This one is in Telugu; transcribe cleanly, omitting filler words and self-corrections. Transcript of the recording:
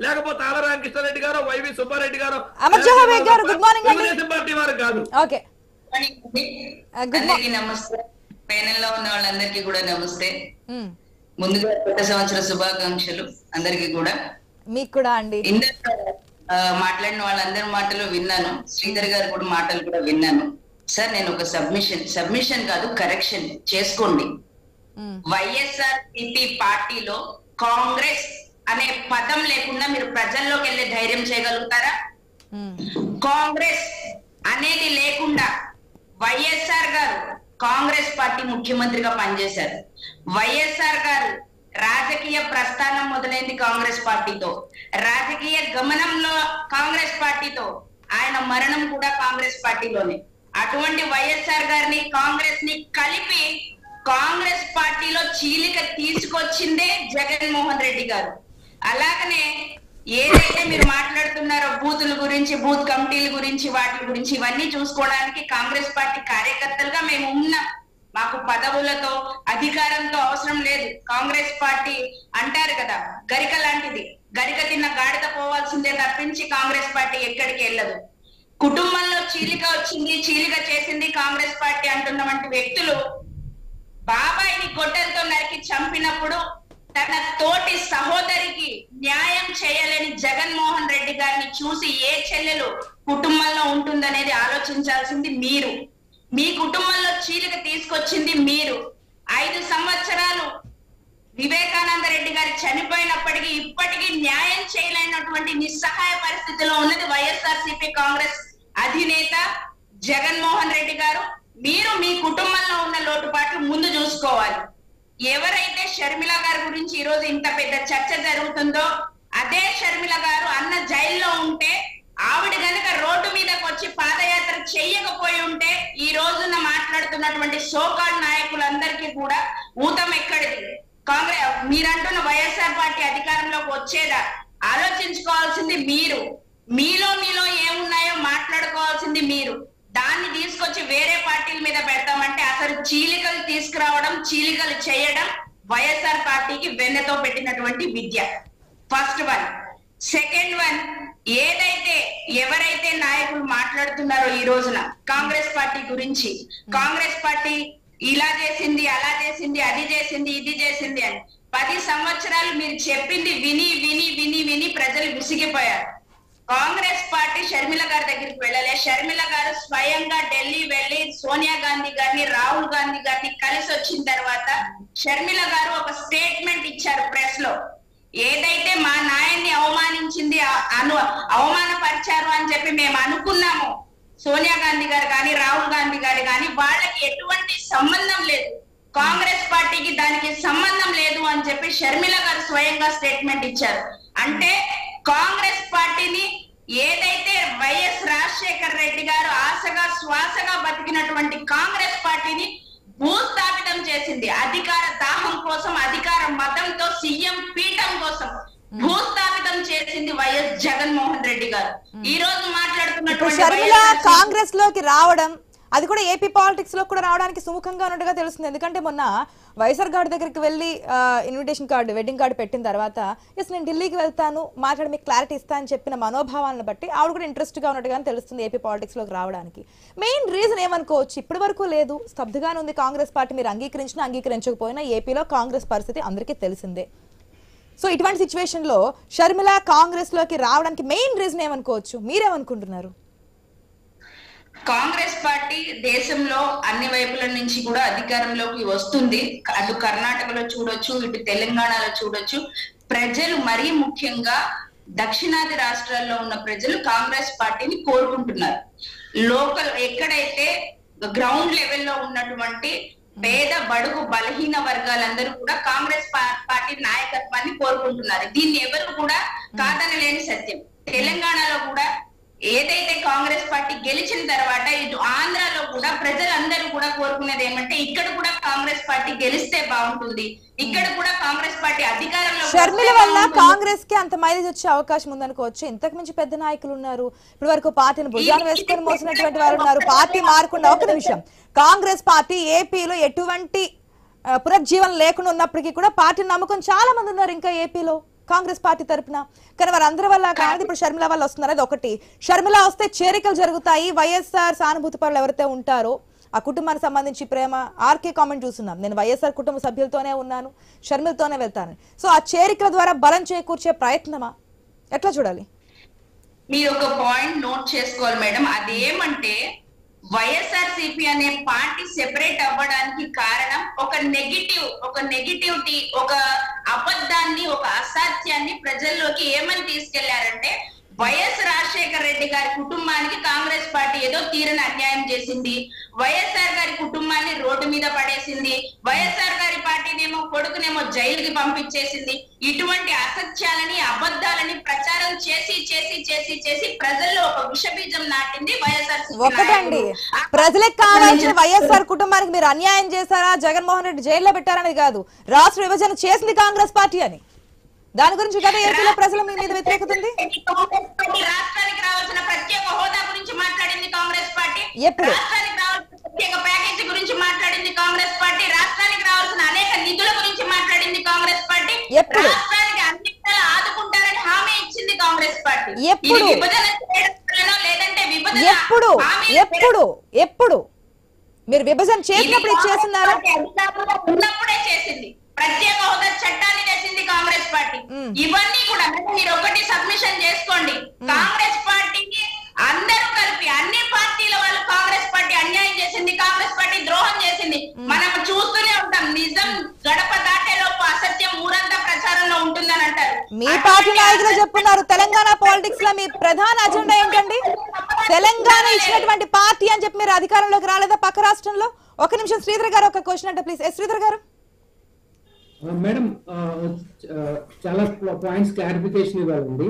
లేకపోతే ఆల రామకృష్ణారెడ్డి గారో వైవి సుబ్బారెడ్డి గారో గుడ్ మార్నింగ్ తెలుగుదేశం పార్టీ వారు కాదు. ఓకే, అందరికీ నమస్తే. ప్యానెల్ లో ఉన్న వాళ్ళందరికీ కూడా నమస్తే. ముందుగా కొత్త సంవత్సర శుభాకాంక్షలు అందరికీ కూడా. మీకు కూడా అండి. మాట్లాడిన వాళ్ళందరి మాటలు విన్నాను, శ్రీధర్ గారు కూడా మాటలు కూడా విన్నాను. సార్ నేను ఒక సబ్మిషన్ కాదు, కరెక్షన్ చేసుకోండి. వైఎస్ఆర్సీపీ పార్టీలో కాంగ్రెస్ అనే పదం లేకుండా మీరు ప్రజల్లోకి వెళ్ళే ధైర్యం చేయగలుగుతారా? కాంగ్రెస్ అనేది లేకుండా వైఎస్ఆర్ గారు కాంగ్రెస్ పార్టీ ముఖ్యమంత్రిగా పనిచేశారు. వైఎస్ఆర్ గారు రాజకీయ ప్రస్థానం మొదలైంది కాంగ్రెస్ పార్టీతో, రాజకీయ గమనంలో కాంగ్రెస్ పార్టీతో, ఆయన మరణం కూడా కాంగ్రెస్ పార్టీలోనే. అటువంటి వైఎస్ఆర్ గారిని కాంగ్రెస్ ని కలిపి కాంగ్రెస్ పార్టీలో చీలిక తీసుకొచ్చిందే జగన్మోహన్ రెడ్డి గారు. అలాగనే ఏదైతే మీరు మాట్లాడుతున్నారో బూతుల గురించి, బూత్ కమిటీల గురించి, వాటి గురించి, ఇవన్నీ చూసుకోవడానికి కాంగ్రెస్ పార్టీ కార్యకర్తలుగా మేము ఉన్నాం. మాకు పదవులతో అధికారంతో అవసరం లేదు. కాంగ్రెస్ పార్టీ అంటారు కదా, గరిక లాంటిది, గరిక తిన్న గాడిద పోవాల్సిందే తప్పించి కాంగ్రెస్ పార్టీ ఎక్కడికి వెళ్ళదు. కుటుంబంలో చీలిక వచ్చింది, చీలిక చేసింది కాంగ్రెస్ పార్టీ అంటున్న వంటి వ్యక్తులు బాబాయిని గొడ్డలతో నరికి చంపినప్పుడు తన తోటి సహోదరికి న్యాయం చేయలేని జగన్మోహన్ రెడ్డి గారిని చూసి ఏ చెల్లెలు కుటుంబంలో ఉంటుందనేది ఆలోచించాల్సింది మీరు. మీ కుటుంబంలో చీలిక తీసుకొచ్చింది మీరు. 5 సంవత్సరాలు వివేకానంద రెడ్డి గారు చనిపోయినప్పటికీ ఇప్పటికీ న్యాయం చేయలేనటువంటి నిస్సహాయ పరిస్థితిలో ఉన్నది వైఎస్ఆర్సీపీ కాంగ్రెస్ అధినేత జగన్మోహన్ రెడ్డి గారు. మీరు మీ కుటుంబంలో ఉన్న లోటుపాట్లు ముందు చూసుకోవాలి. ఎవరైతే షర్మిల గారి గురించి ఈ రోజు ఇంత పెద్ద చర్చ జరుగుతుందో, అదే షర్మిల గారు అన్న జైల్లో ఉంటే, ఆవిడ గనక రోడ్డు మీదకి వచ్చి పాదయాత్ర చెయ్యకపోయి ఉంటే ఈ రోజున మాట్లాడుతున్నటువంటి సోకాల్ నాయకులందరికీ కూడా ఊతం ఎక్కడిది? కాంగ్రెస్ మీరంటున్న వైఎస్ఆర్ పార్టీ అధికారంలోకి వచ్చేదా? ఆలోచించుకోవాల్సింది మీరు. మీలో ఏమున్నాయో మాట్లాడుకోవాల్సింది మీరు. దాన్ని తీసుకొచ్చి వేరే పార్టీల మీద పెడతామంటే అసలు చీలికలు తీసుకురావడం, చీలికలు చేయడం వైఎస్ఆర్ పార్టీకి వెన్నెతో పెట్టినటువంటి విద్య. First one. సెకండ్ వన్, ఎవరైతే నాయకులు మాట్లాడుతున్నారో ఈ రోజున కాంగ్రెస్ పార్టీ గురించి, కాంగ్రెస్ పార్టీ ఇలా చేసింది, అలా చేసింది, అది చేసింది, ఇది చేసింది అని 10 సంవత్సరాలు మీరు చెప్పింది విని విని విని విని ప్రజలు విసిగిపోయారు. కాంగ్రెస్ పార్టీ షర్మిల గారి దగ్గరికి వెళ్ళలే. షర్మిల గారు స్వయంగా ఢిల్లీ వెళ్లి సోనియా గాంధీ గారిని, రాహుల్ గాంధీ గారిని కలిసి వచ్చిన తర్వాత షర్మిల గారు ఒక స్టేట్మెంట్ ఇచ్చారు ప్రెస్ లో. ఏదైతే మా నాయన్ని అవమానించింది, అవమానపరిచారు అని చెప్పి మేము అనుకున్నాము, సోనియా గాంధీ గారు కానీ రాహుల్ గాంధీ గారు కానీ, వాళ్ళకి ఎటువంటి సంబంధం లేదు, కాంగ్రెస్ పార్టీకి దానికి సంబంధం లేదు అని చెప్పి షర్మిల గారు స్వయంగా స్టేట్మెంట్ ఇచ్చారు. అంటే కాంగ్రెస్ పార్టీని ఏదైతే వైఎస్ రాజశేఖర్ రెడ్డి గారు ఆశగా శ్వాసగా బతికినటువంటి కాంగ్రెస్ పార్టీని భూస్థాపితం చేసింది. అధికార దాహం కోసం, అధికార మతంతో, సీఎం పీఠం కోసం భూస్థాపితం చేసింది వైఎస్ జగన్మోహన్ రెడ్డి గారు. ఈ రోజు మాట్లాడుతున్నటువంటి షర్మిల కాంగ్రెస్ లోకి రావడం, అది కూడా ఏపీ పాలిటిక్స్ లో కూడా రావడానికి సుముఖంగా ఉన్నట్టుగా తెలుస్తుంది. ఎందుకంటే మొన్న వైఎస్ఆర్ గారి దగ్గరికి వెళ్ళి ఇన్విటేషన్ కార్డు, వెడ్డింగ్ కార్డు పెట్టిన తర్వాత ఎస్ నేను ఢిల్లీకి వెళ్తాను, మాట్లాడి మీకు క్లారిటీ ఇస్తా అని చెప్పిన మనోభావాలను బట్టి ఆవిడ కూడా ఇంట్రెస్ట్ గా ఉన్నట్టుగా తెలుస్తుంది ఏపీ పాలిటిక్స్ లోకి రావడానికి. మెయిన్ రీజన్ ఏమనుకోవచ్చు? ఇప్పటి వరకు లేదు, స్తబ్దుగానే ఉంది కాంగ్రెస్ పార్టీ. మీరు అంగీకరించినా అంగీకరించకపోయినా ఏపీలో కాంగ్రెస్ పరిస్థితి అందరికీ తెలిసిందే. సో ఇటువంటి సిచ్యువేషన్ లో షర్మిల కాంగ్రెస్ లోకి రావడానికి మెయిన్ రీజన్ ఏమనుకోవచ్చు? మీరేమనుకుంటున్నారు? కాంగ్రెస్ పార్టీ దేశంలో అన్ని వైపుల నుంచి కూడా అధికారంలోకి వస్తుంది. అటు కర్ణాటకలో చూడొచ్చు, ఇటు తెలంగాణలో చూడొచ్చు. ప్రజలు మరీ ముఖ్యంగా దక్షిణాది రాష్ట్రాల్లో ఉన్న ప్రజలు కాంగ్రెస్ పార్టీని కోరుకుంటున్నారు. లోకల్ ఎక్కడైతే గ్రౌండ్ లెవెల్లో ఉన్నటువంటి పేద బడుగు బలహీన వర్గాలందరూ కూడా కాంగ్రెస్ పార్టీ నాయకత్వాన్ని కోరుకుంటున్నారు. దీన్ని ఎవరు కూడా కాదనలేని సత్యం. తెలంగాణలో కూడా ఏదైతే కాంగ్రెస్ పార్టీ గెలిచిన తర్వాత ఇటు ఆంధ్రాలో కూడా ప్రజలందరూ కూడా కోరుకునేది ఏమంటే ఇక్కడ కూడా కాంగ్రెస్ పార్టీ గెలిస్తే బాగుంటుంది, ఇక్కడ కూడా కాంగ్రెస్ పార్టీ అధికారంలో. షర్మిల వల్ల కాంగ్రెస్ కి అంత మైలేజ్ వచ్చే అవకాశం ఉందనుకోవచ్చు. ఇంతకు మించి పెద్ద నాయకులు ఉన్నారు, ఇప్పటి వరకు పార్టీని భుజాన్ని వేసుకొని మోసినటువంటి వారు ఉన్నారు. పార్టీ మారకుండా, ఒక నిమిషం, కాంగ్రెస్ పార్టీ ఏపీలో ఎటువంటి పునర్జీవనం లేకుండా ఉన్నప్పటికీ కూడా పార్టీని నమ్ముకొని చాలా మంది ఉన్నారు ఇంకా ఏపీలో. కాంగ్రెస్ పార్టీ తరపున. కానీ వారందరి వల్ల కాదు, ఇప్పుడు షర్మిల వల్ల వస్తున్నారు. అది ఒకటి. షర్మిల వస్తే చేరికలు జరుగుతాయి. వైఎస్ఆర్ సానుభూతి పరులు ఎవరైతే ఉంటారో ఆ కుటుంబానికి సంబంధించి ప్రేమ ఆర్కే కామెంట్ చూస్తున్నాం, నేను వైఎస్ఆర్ కుటుంబ సభ్యులతోనే ఉన్నాను, షర్మిలతోనే వెళ్తాను. సో ఆ చేరికల ద్వారా బలం చేకూర్చే ప్రయత్నమా, ఎట్లా చూడాలి? మీరు ఒక పాయింట్ నోట్ చేసుకోవాలి మేడం. అదేమంటే వైఎస్ఆర్సీపీ అనే పార్టీ సెపరేట్ అవ్వడానికి కారణం ఒక నెగిటివిటీ, ఒక అబద్ధాన్ని, ఒక అసత్యాన్ని ప్రజల్లోకి ఏమని తీసుకెళ్లారంటే వైఎస్ రాజశేఖర రెడ్డి గారి కుటుంబానికి కాంగ్రెస్ పార్టీ ఏదో తీరని అన్యాయం చేసింది, వైఎస్ఆర్ గారి కుటుంబాన్ని రోడ్డు మీద పడేసింది, వైఎస్ఆర్ గారి పార్టీనేమో కొడుకునేమో జైలుకి పంపించేసింది. ఇటువంటి అసత్యాలని అబద్ధాలని ప్రచారం చేసి చేసి చేసి చేసి ప్రజల్లో ఒక విషబీజం నాటింది వైఎస్ఆర్. ఒకటండి, ప్రజలకు కావాల్సిన వైఎస్ఆర్ కుటుంబానికి మీరు అన్యాయం చేశారా, జగన్మోహన్ రెడ్డి జైల్లో పెట్టారనేది కాదు, రాష్ట్ర విభజన చేసింది కాంగ్రెస్ పార్టీ అని. దాని గురించి కదా ఏపీలో ప్రజల మీ మీద వ్యతిరేకత ఉంది. రాష్ట్రానికి రావాల్సిన ప్రత్యేక హోదా గురించి మాట్లాడింది కాంగ్రెస్ పార్టీ. ఎప్పుడు? రాష్ట్రానికి రావాల్సిన ప్రత్యేక ప్యాకేజీ గురించి మాట్లాడింది కాంగ్రెస్ పార్టీ. రాష్ట్రానికి రావాల్సిన అనేక నిధుల గురించి మాట్లాడింది కాంగ్రెస్ పార్టీ. ఎప్పుడు? రాష్ట్రానికి అన్ని విధాలా ఆదుకుంటారని హామీ ఇచ్చింది కాంగ్రెస్ పార్టీ. ఎప్పుడు? ఇది విభజన చేయడంలో లేదంటే విభజన ఎప్పుడు ఎప్పుడు ఎప్పుడు మీరు విభజన చేసినప్పుడు ఇచ్చేస్తున్నారా? అధికారంలో ఉన్నప్పుడే చేసింది. ప్రత్యేక హోదా చట్టాన్ని తెచ్చింది కాంగ్రెస్ పార్టీ. ఇవన్నీ కూడా మీరు ఒకటి సబ్మిషన్ చేసుకోండి, కాంగ్రెస్ పార్టీకి అందరూ కలిపి అన్ని పార్టీల వాళ్ళు కాంగ్రెస్ పార్టీ అన్యాయం చేసింది, కాంగ్రెస్ పార్టీ ద్రోహం చేసింది. మనం చూస్తూనే ఉంటాం. నిజం గడప దాటేలోపు అసత్యం ఊరంతా ప్రచారంలో ఉంటుందని అంటారు. మీ పార్టీ నాయకులు చెప్తున్నారు. తెలంగాణ పాలిటిక్స్ లో మీ ప్రధాన అజెండా ఏంటండి? తెలంగాణ ఇచ్చినటువంటి పార్టీ అని చెప్పి మీరు అధికారంలోకి రాలేదా పక్క రాష్ట్రంలో? ఒక నిమిషం శ్రీధర్ గారు ఒక క్వశ్చన్ అంటే ప్లీజ్. శ్రీధర్ గారు. మేడం చాలా పాయింట్స్ క్లారిఫికేషన్ ఇవ్వాలండి.